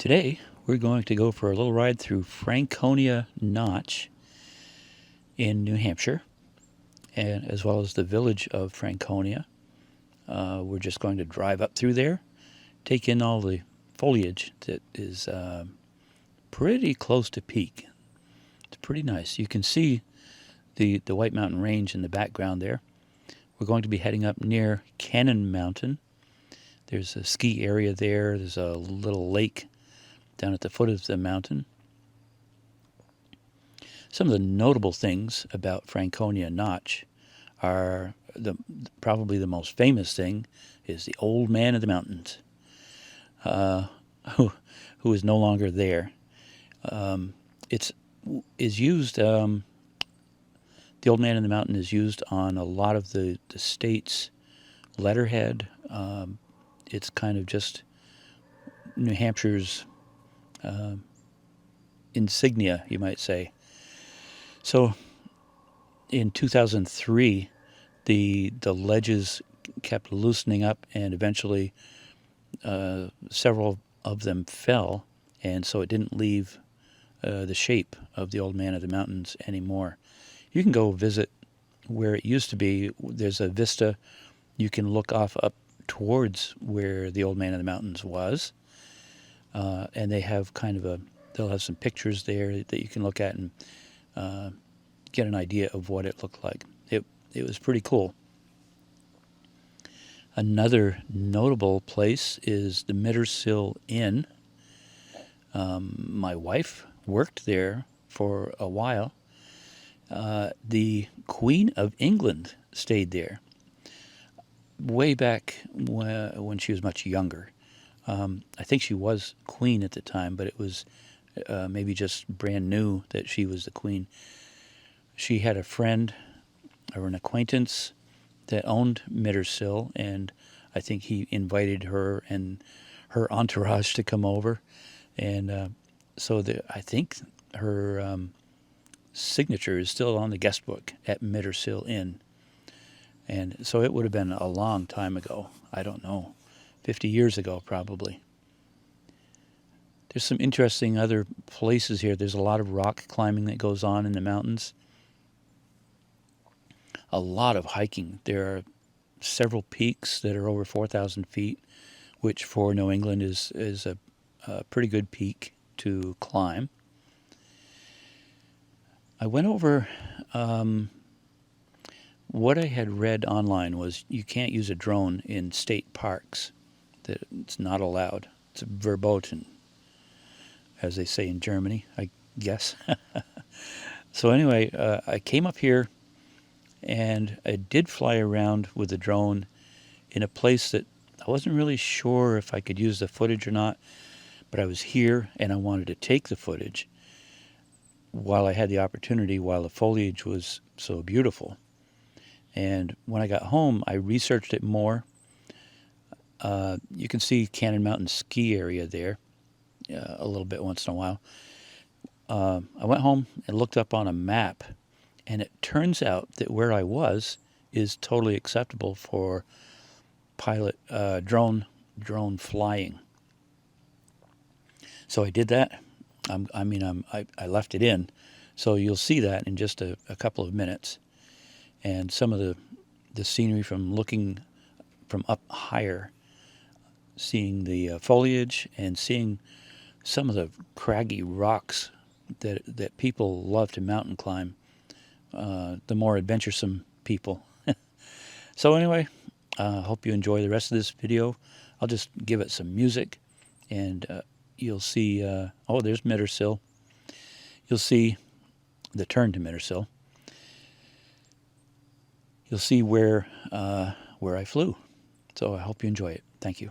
Today, we're going to go for a little ride through Franconia Notch in New Hampshire, and as well as the village of Franconia. We're just going to drive up through there, take in all the foliage that is pretty close to peak. It's pretty nice. You can see the White Mountain Range in the background there. We're going to be heading up near Cannon Mountain. There's a ski area there. There's a little lake down at the foot of the mountain. Some of the notable things about Franconia Notch are probably the most famous thing is the Old Man of the Mountains, who is no longer there. It's is used. The Old Man in the Mountain is used on a lot of the state's letterhead. It's kind of just New Hampshire's insignia, you might say. So in 2003, the ledges kept loosening up, and eventually several of them fell, and so it didn't leave the shape of the Old Man of the Mountains anymore. You can go visit where it used to be. There's a vista. You can look off up towards where the Old Man of the Mountains was, and they have they'll have some pictures there that you can look at and get an idea of what it looked like. It was pretty cool. Another notable place is the Mittersill Inn. My wife worked there for a while. The Queen of England stayed there way back when she was much younger. I think she was queen at the time, but it was maybe just brand new that she was the queen. She had a friend or an acquaintance that owned Mittersill, and I think he invited her and her entourage to come over. And so I think her signature is still on the guest book at Mittersill Inn. And so it would have been a long time ago. I don't know, 50 years ago probably. There's some interesting other places here. There's a lot of rock climbing that goes on in the mountains. A lot of hiking. There are several peaks that are over 4,000 feet, which for New England is a pretty good peak to climb. I went over what I had read online was you can't use a drone in state parks. That it's not allowed. It's verboten, as they say in Germany, I guess. So anyway, I came up here, and I did fly around with the drone in a place that I wasn't really sure if I could use the footage or not, but I was here, and I wanted to take the footage while I had the opportunity, while the foliage was so beautiful. And when I got home, I researched it more. You can see Cannon Mountain ski area there a little bit once in a while. I went home and looked up on a map, and it turns out that where I was is totally acceptable for drone flying. So I did that. I left it in, so you'll see that in just a couple of minutes. And some of the scenery from looking from up higher, seeing the foliage and seeing some of the craggy rocks that people love to mountain climb, the more adventuresome people. So anyway, hope you enjoy the rest of this video. I'll just give it some music, and you'll see, there's Mittersill. You'll see the turn to Mittersill. You'll see where I flew. So I hope you enjoy it. Thank you.